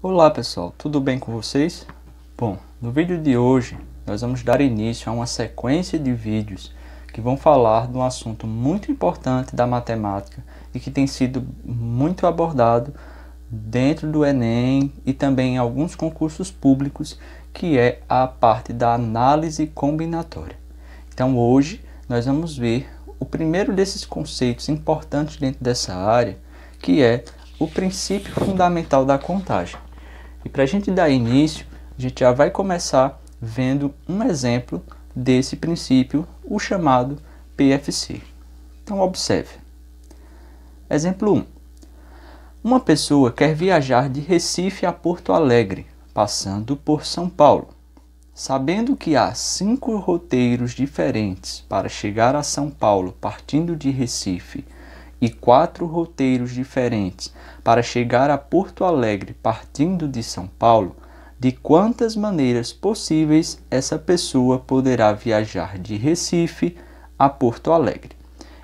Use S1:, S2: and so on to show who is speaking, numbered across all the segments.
S1: Olá pessoal, tudo bem com vocês? Bom, no vídeo de hoje nós vamos dar início a uma sequência de vídeos que vão falar de um assunto muito importante da matemática e que tem sido muito abordado dentro do Enem e também em alguns concursos públicos, que é a parte da análise combinatória. Então hoje nós vamos ver o primeiro desses conceitos importantes dentro dessa área, que é o princípio fundamental da contagem. E para a gente dar início, a gente já vai começar vendo um exemplo desse princípio, o chamado PFC. Então observe. Exemplo 1. Uma pessoa quer viajar de Recife a Porto Alegre, passando por São Paulo. Sabendo que há 5 roteiros diferentes para chegar a São Paulo partindo de Recife e 4 roteiros diferentes para chegar a Porto Alegre partindo de São Paulo, de quantas maneiras possíveis essa pessoa poderá viajar de Recife a Porto Alegre?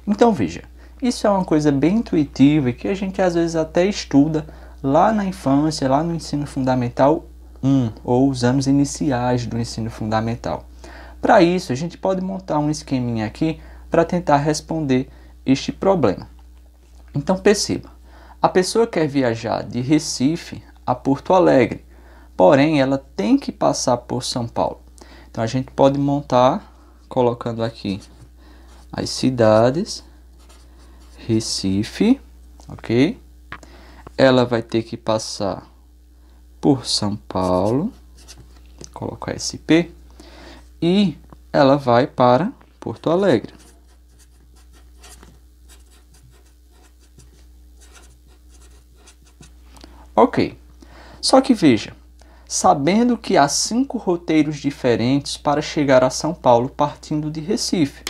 S1: Então veja, isso é uma coisa bem intuitiva e que a gente às vezes até estuda lá na infância, lá no ensino fundamental 1, ou os anos iniciais do ensino fundamental. Para isso, a gente pode montar um esqueminha aqui para tentar responder este problema. Então perceba, a pessoa quer viajar de Recife a Porto Alegre, porém ela tem que passar por São Paulo. Então a gente pode montar colocando aqui as cidades, Recife, ok? Ela vai ter que passar por São Paulo, colocar SP, e ela vai para Porto Alegre. Ok, só que veja, sabendo que há 5 roteiros diferentes para chegar a São Paulo partindo de Recife.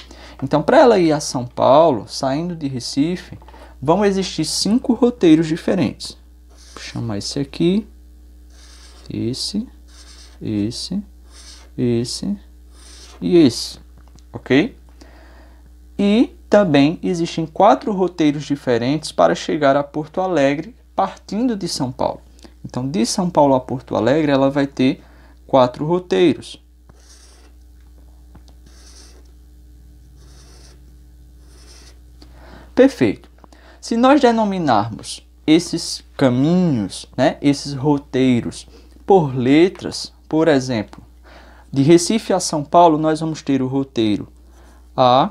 S1: Então, para ela ir a São Paulo, saindo de Recife, vão existir 5 roteiros diferentes. Vou chamar esse aqui, esse e esse, ok? E também existem 4 roteiros diferentes para chegar a Porto Alegre partindo de São Paulo. Então, de São Paulo a Porto Alegre, ela vai ter 4 roteiros. Perfeito. Se nós denominarmos esses caminhos, esses roteiros, por letras, por exemplo, de Recife a São Paulo, nós vamos ter o roteiro A,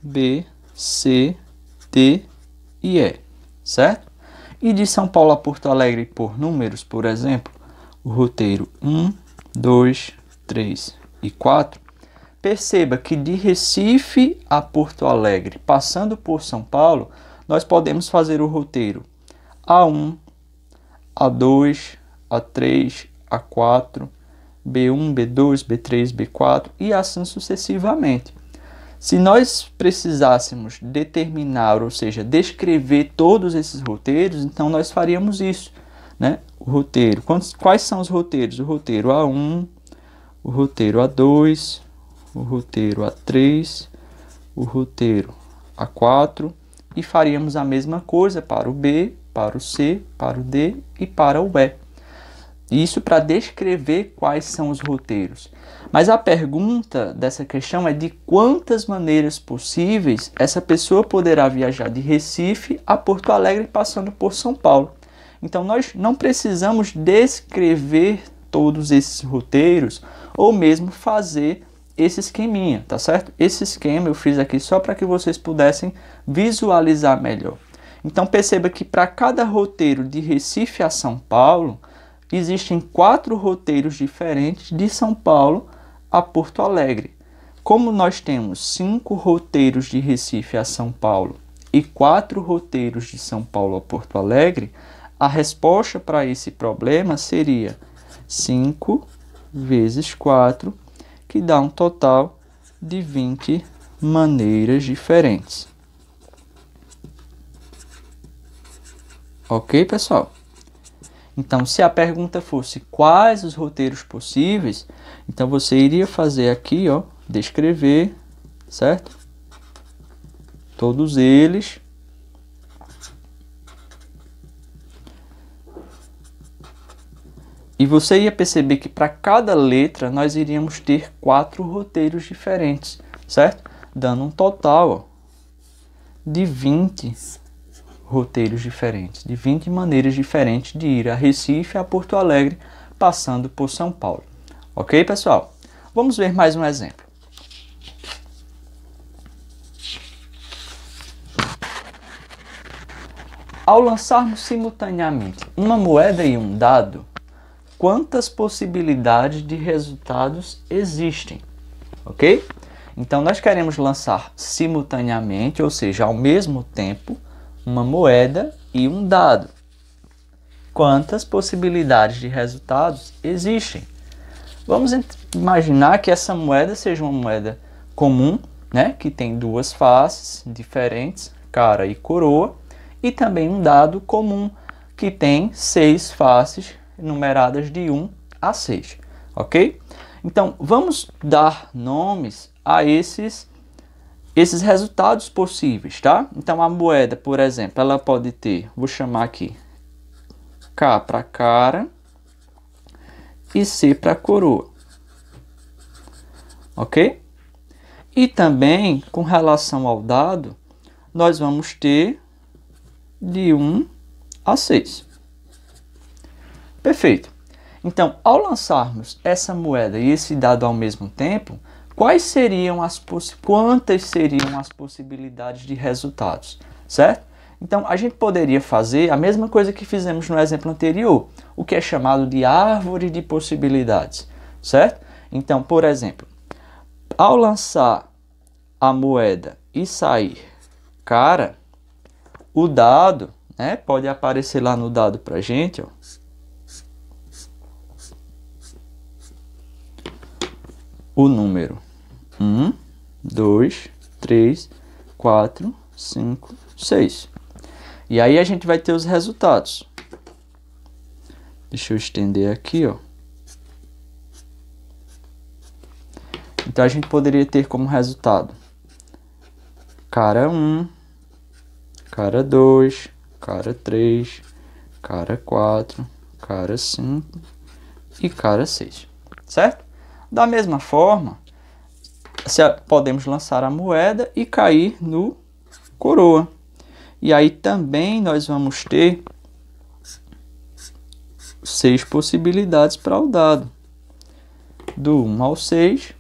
S1: B, C, D e E, certo? E de São Paulo a Porto Alegre por números, por exemplo, o roteiro 1, 2, 3 e 4. Perceba que de Recife a Porto Alegre, passando por São Paulo, nós podemos fazer o roteiro A1, A2, A3, A4, B1, B2, B3, B4 e assim sucessivamente. Se nós precisássemos determinar, ou seja, descrever todos esses roteiros, então nós faríamos isso, né? O roteiro, quais são os roteiros? O roteiro A1, o roteiro A2, o roteiro A3, o roteiro A4 e faríamos a mesma coisa para o B, para o C, para o D e para o E. Isso para descrever quais são os roteiros. Mas a pergunta dessa questão é de quantas maneiras possíveis essa pessoa poderá viajar de Recife a Porto Alegre passando por São Paulo. Então nós não precisamos descrever todos esses roteiros ou mesmo fazer esse esqueminha, tá certo? Esse esquema eu fiz aqui só para que vocês pudessem visualizar melhor. Então perceba que para cada roteiro de Recife a São Paulo, existem 4 roteiros diferentes de São Paulo a Porto Alegre. Como nós temos 5 roteiros de Recife a São Paulo e 4 roteiros de São Paulo a Porto Alegre, a resposta para esse problema seria 5 vezes 4, que dá um total de 20 maneiras diferentes. Ok, pessoal? Então, se a pergunta fosse quais os roteiros possíveis, então você iria fazer aqui, ó, descrever, certo? Todos eles. E você ia perceber que para cada letra nós iríamos ter 4 roteiros diferentes, certo? Dando um total, ó, de 20 roteiros diferentes, de 20 maneiras diferentes de ir a Recife, a Porto Alegre, passando por São Paulo. Ok, pessoal? Vamos ver mais um exemplo. Ao lançarmos simultaneamente uma moeda e um dado, quantas possibilidades de resultados existem? Ok? Então, nós queremos lançar simultaneamente, ou seja, ao mesmo tempo, uma moeda e um dado. Quantas possibilidades de resultados existem? Vamos imaginar que essa moeda seja uma moeda comum, né, que tem 2 faces diferentes, cara e coroa, e também um dado comum, que tem 6 faces numeradas de 1 a 6, ok? Então, vamos dar nomes a esses resultados possíveis, tá? Então, a moeda, por exemplo, ela pode ter, vou chamar aqui, K para cara e C para coroa, ok? E também, com relação ao dado, nós vamos ter de 1 a 6. Perfeito. Então, ao lançarmos essa moeda e esse dado ao mesmo tempo, quantas seriam as possibilidades de resultados, certo? Então, a gente poderia fazer a mesma coisa que fizemos no exemplo anterior, o que é chamado de árvore de possibilidades, certo? Então, por exemplo, ao lançar a moeda e sair cara, o dado, né, pode aparecer lá no dado para a gente, ó. O número 1, 2, 3, 4, 5, 6. E aí a gente vai ter os resultados. Deixa eu estender aqui, ó. Então a gente poderia ter como resultado cara 1, cara 2, cara 3, cara 4, cara 5 e cara 6, certo? Da mesma forma, podemos lançar a moeda e cair no coroa. E aí também nós vamos ter 6 possibilidades para o dado. Do 1 ao 6.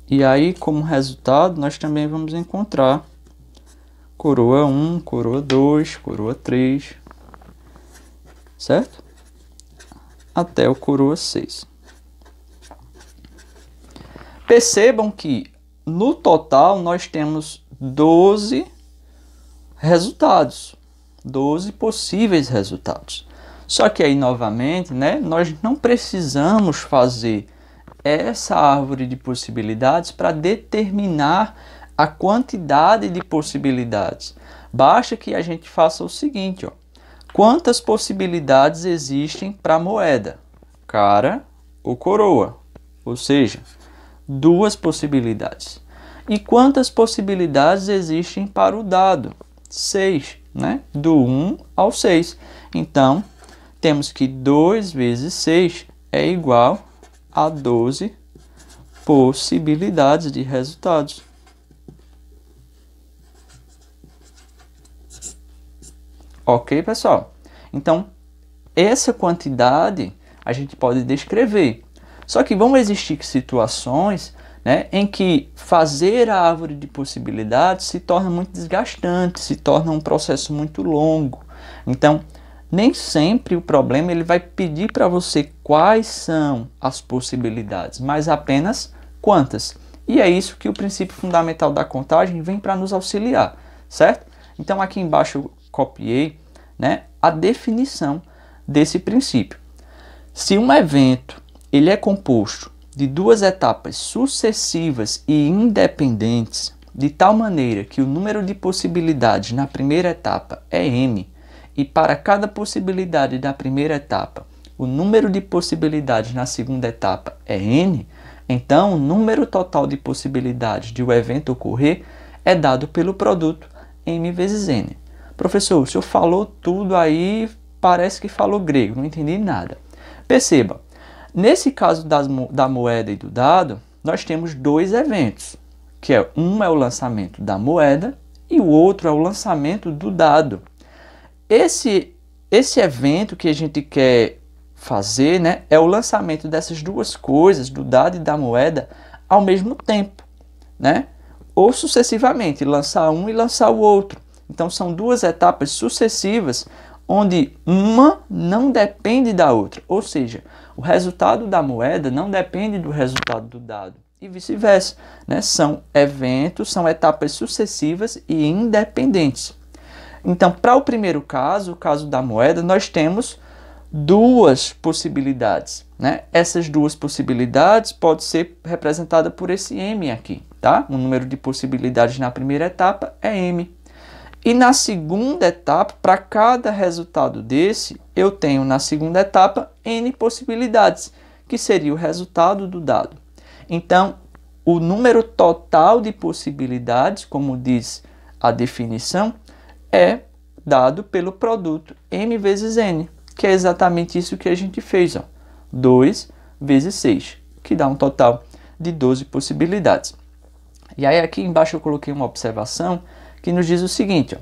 S1: E aí, como resultado, nós também vamos encontrar coroa 1, coroa 2, coroa 3, certo? Até o coroa 6. Percebam que, no total, nós temos 12 resultados, 12 possíveis resultados. Só que aí, novamente, né, nós não precisamos fazer essa árvore de possibilidades para determinar a quantidade de possibilidades. Basta que a gente faça o seguinte, ó. Quantas possibilidades existem para a moeda? Cara ou coroa? Ou seja, 2 possibilidades. E quantas possibilidades existem para o dado? 6, né? Do 1 ao 6. Então, temos que 2 vezes 6 é igual a 12 possibilidades de resultados. Ok, pessoal? Então, essa quantidade a gente pode descrever. Só que vão existir situações, né, em que fazer a árvore de possibilidades se torna muito desgastante, se torna um processo muito longo. Então, nem sempre o problema ele vai pedir para você quais são as possibilidades, mas apenas quantas. E é isso que o princípio fundamental da contagem vem para nos auxiliar, certo? Então aqui embaixo eu copiei, né, a definição desse princípio. Se um evento ele é composto de 2 etapas sucessivas e independentes, de tal maneira que o número de possibilidades na primeira etapa é n, e para cada possibilidade da primeira etapa, o número de possibilidades na segunda etapa é n, então o número total de possibilidades de o evento ocorrer é dado pelo produto m vezes n. Professor, o senhor falou tudo aí, parece que falou grego, não entendi nada. Perceba, nesse caso da moeda e do dado, nós temos dois eventos, que um é o lançamento da moeda e o outro é o lançamento do dado. Esse evento que a gente quer fazer, né, é o lançamento dessas duas coisas, do dado e da moeda, ao mesmo tempo, né? Ou sucessivamente, lançar um e lançar o outro. Então são duas etapas sucessivas, onde uma não depende da outra, ou seja, o resultado da moeda não depende do resultado do dado e vice-versa, né? São eventos, são etapas sucessivas e independentes. Então, para o primeiro caso, o caso da moeda, nós temos duas possibilidades, né? Essas duas possibilidades podem ser representadas por esse M aqui, tá? O número de possibilidades na primeira etapa é M. E na segunda etapa, para cada resultado desse, eu tenho na segunda etapa N possibilidades, que seria o resultado do dado. Então, o número total de possibilidades, como diz a definição, é dado pelo produto M vezes N, que é exatamente isso que a gente fez, ó. 2 vezes 6, que dá um total de 12 possibilidades. E aí aqui embaixo eu coloquei uma observação que nos diz o seguinte, ó,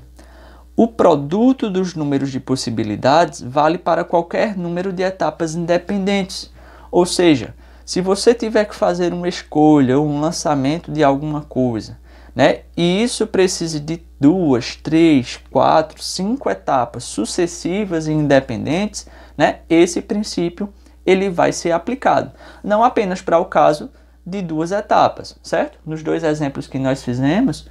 S1: o produto dos números de possibilidades vale para qualquer número de etapas independentes. Ou seja, se você tiver que fazer uma escolha ou um lançamento de alguma coisa, né, e isso precisa de 2, 3, 4, 5 etapas sucessivas e independentes, né, esse princípio ele vai ser aplicado. Não apenas para o caso de duas etapas, certo? Nos dois exemplos que nós fizemos,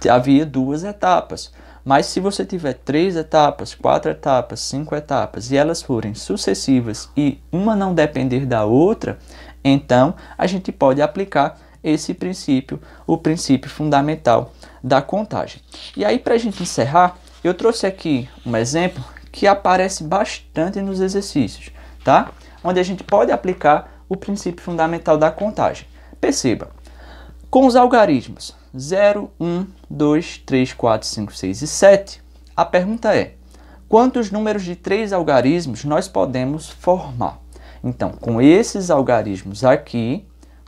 S1: havia duas etapas. Mas se você tiver 3 etapas, 4 etapas, 5 etapas e elas forem sucessivas e uma não depender da outra, então a gente pode aplicar esse princípio, o princípio fundamental da contagem. E aí, para a gente encerrar, eu trouxe aqui um exemplo que aparece bastante nos exercícios, tá? Onde a gente pode aplicar o princípio fundamental da contagem. Perceba, com os algarismos 0, 1, 2, 3, 4, 5, 6 e 7, a pergunta é, quantos números de 3 algarismos nós podemos formar? Então, com esses algarismos aqui,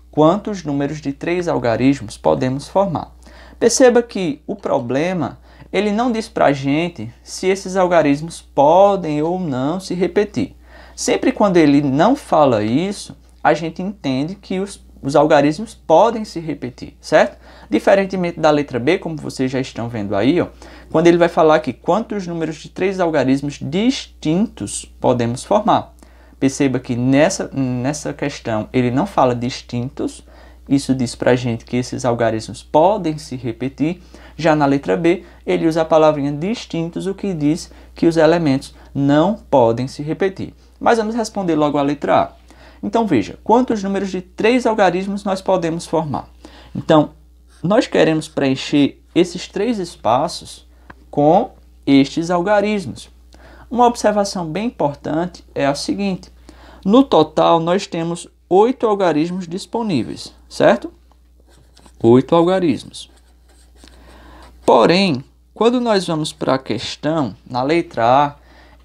S1: quantos números de 3 algarismos podemos formar? Perceba que o problema, ele não diz para a gente se esses algarismos podem ou não se repetir. Sempre quando ele não fala isso, a gente entende que os algarismos podem se repetir, certo? Diferentemente da letra B, como vocês já estão vendo aí, ó, quando ele vai falar aqui quantos números de 3 algarismos distintos podemos formar. Perceba que nessa questão ele não fala distintos, isso diz para a gente que esses algarismos podem se repetir. Já na letra B, ele usa a palavrinha distintos, o que diz que os elementos não podem se repetir. Mas vamos responder logo a letra A. Então veja, quantos números de 3 algarismos nós podemos formar? Então, nós queremos preencher esses 3 espaços com estes algarismos. Uma observação bem importante é a seguinte, no total nós temos 8 algarismos disponíveis, certo? 8 algarismos. Porém, quando nós vamos para a questão, na letra A,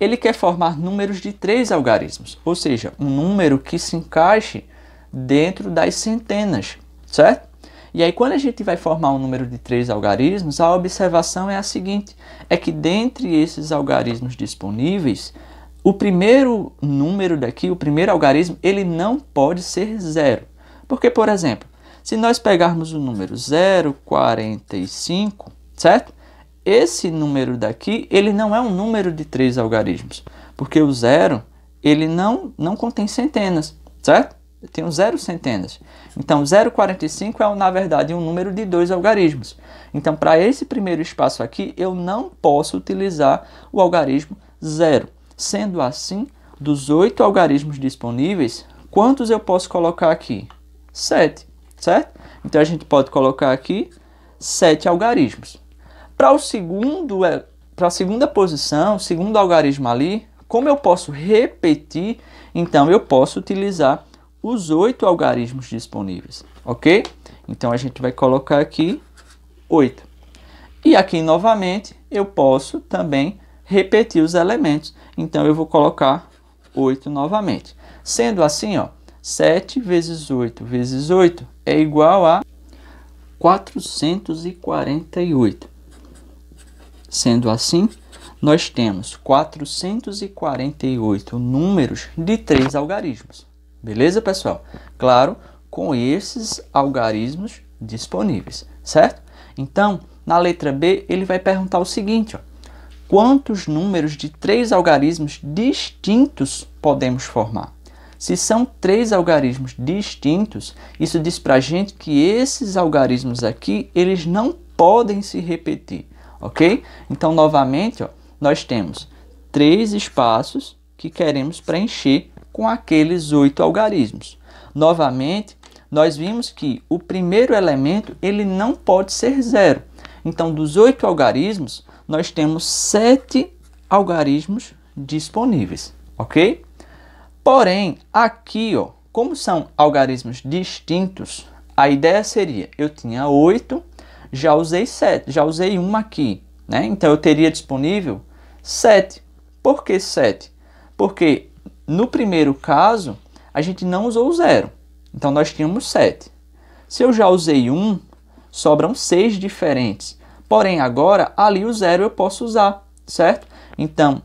S1: ele quer formar números de 3 algarismos, ou seja, um número que se encaixe dentro das centenas, certo? E aí, quando a gente vai formar um número de 3 algarismos, a observação é a seguinte, é que dentre esses algarismos disponíveis, o primeiro número daqui, o primeiro algarismo, ele não pode ser 0. Porque, por exemplo, se nós pegarmos o número 0,45, certo? Esse número daqui, ele não é um número de 3 algarismos, porque o 0, ele não contém centenas, certo? Tem 0 centenas. Então, 0,45 é, na verdade, um número de 2 algarismos. Então, para esse primeiro espaço aqui, eu não posso utilizar o algarismo 0. Sendo assim, dos 8 algarismos disponíveis, quantos eu posso colocar aqui? 7, certo? Então, a gente pode colocar aqui 7 algarismos. Para a segunda posição, o segundo algarismo ali, como eu posso repetir, então eu posso utilizar os 8 algarismos disponíveis, ok? Então a gente vai colocar aqui 8. E aqui novamente eu posso também repetir os elementos. Então, eu vou colocar 8 novamente. Sendo assim, ó, 7 vezes 8 vezes 8 é igual a 448. Sendo assim, nós temos 448 números de 3 algarismos. Beleza, pessoal? Claro, com esses algarismos disponíveis, certo? Então, na letra B, ele vai perguntar o seguinte, ó, quantos números de 3 algarismos distintos podemos formar? Se são 3 algarismos distintos, isso diz para a gente que esses algarismos aqui, eles não podem se repetir, ok? Então, novamente, ó, nós temos 3 espaços que queremos preencher com aqueles 8 algarismos. Novamente, nós vimos que o primeiro elemento ele não pode ser 0. Então, dos 8 algarismos, nós temos 7 algarismos disponíveis, ok? Porém, aqui, ó, como são algarismos distintos, a ideia seria, eu tinha 8, já usei 7, já usei 1 aqui, né? Então, eu teria disponível 7. Por que 7? Porque no primeiro caso, a gente não usou o 0. Então, nós tínhamos 7. Se eu já usei 1, sobram 6 diferentes. Porém, agora, ali o 0 eu posso usar, certo? Então,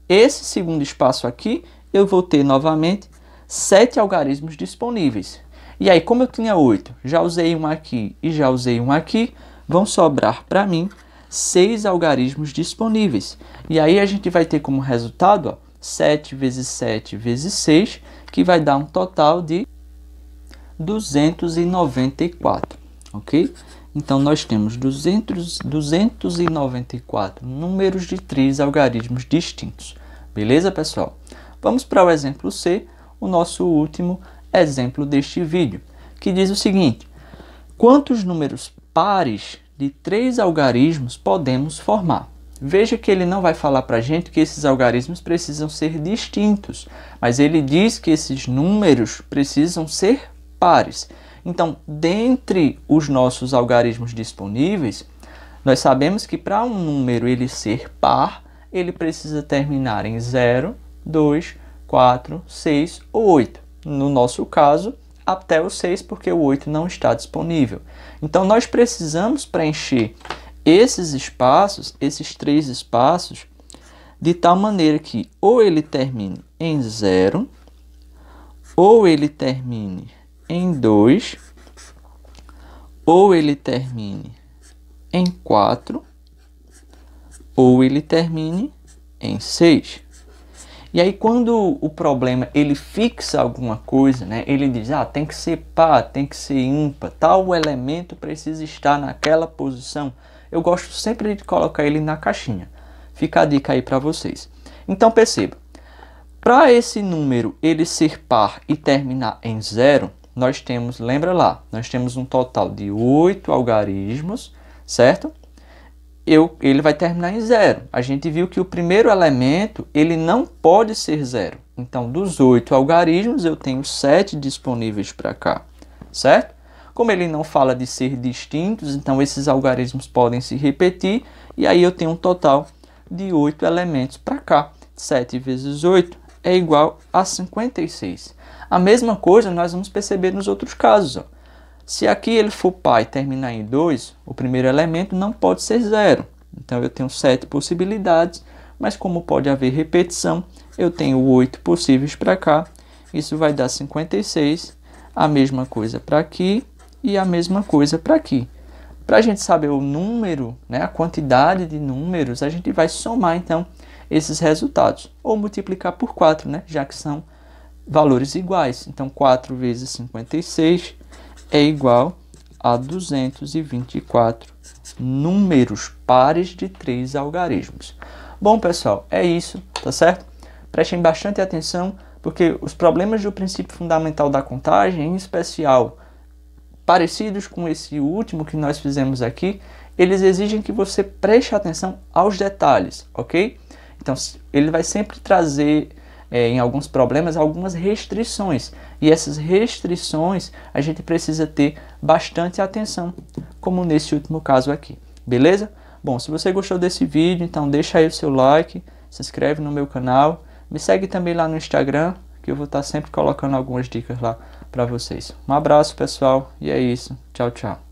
S1: esse segundo espaço aqui, eu vou ter novamente 7 algarismos disponíveis. E aí, como eu tinha 8, já usei 1 aqui e já usei 1 aqui, vão sobrar para mim 6 algarismos disponíveis. E aí, a gente vai ter como resultado, ó, 7 vezes 7 vezes 6, que vai dar um total de 294, ok? Então, nós temos 294 números de 3 algarismos distintos. Beleza, pessoal? Vamos para o exemplo C, o nosso último exemplo deste vídeo, que diz o seguinte: quantos números pares de 3 algarismos podemos formar? Veja que ele não vai falar para a gente que esses algarismos precisam ser distintos, mas ele diz que esses números precisam ser pares. Então, dentre os nossos algarismos disponíveis, nós sabemos que para um número ele ser par, ele precisa terminar em 0, 2, 4, 6 ou 8. No nosso caso, até o 6, porque o 8 não está disponível. Então, nós precisamos preencher esses espaços, esses 3 espaços, de tal maneira que ou ele termine em 0, ou ele termine em 2, ou ele termine em 4, ou ele termine em 6. E aí, quando o problema ele fixa alguma coisa, né, ele diz, tem que ser par, tem que ser ímpar, tal elemento precisa estar naquela posição, eu gosto sempre de colocar ele na caixinha. Fica a dica aí para vocês. Então, perceba, para esse número ele ser par e terminar em 0, nós temos, lembra lá, nós temos um total de 8 algarismos, certo? Ele vai terminar em 0. A gente viu que o primeiro elemento ele não pode ser 0. Então, dos 8 algarismos, eu tenho 7 disponíveis para cá, certo? Como ele não fala de ser distintos, então esses algarismos podem se repetir, e aí eu tenho um total de 8 elementos para cá. 7 vezes 8 é igual a 56. A mesma coisa nós vamos perceber nos outros casos, ó. Se aqui ele for par e terminar em 2, o primeiro elemento não pode ser 0. Então, eu tenho 7 possibilidades, mas como pode haver repetição, eu tenho 8 possíveis para cá. Isso vai dar 56, a mesma coisa para aqui e a mesma coisa para aqui. Para a gente saber o número, né, a quantidade de números, a gente vai somar, então, esses resultados. Ou multiplicar por 4, né, já que são valores iguais. Então, 4 vezes 56 é igual a 224 números pares de 3 algarismos. Bom, pessoal, é isso, tá certo? Prestem bastante atenção, porque os problemas do princípio fundamental da contagem, em especial parecidos com esse último que nós fizemos aqui, eles exigem que você preste atenção aos detalhes, ok? Então, ele vai sempre trazer em alguns problemas, algumas restrições. E essas restrições a gente precisa ter bastante atenção, como nesse último caso aqui. Beleza? Bom, se você gostou desse vídeo, então deixa aí o seu like, se inscreve no meu canal, me segue também lá no Instagram, que eu vou estar sempre colocando algumas dicas lá para vocês. Um abraço, pessoal, e é isso. Tchau, tchau.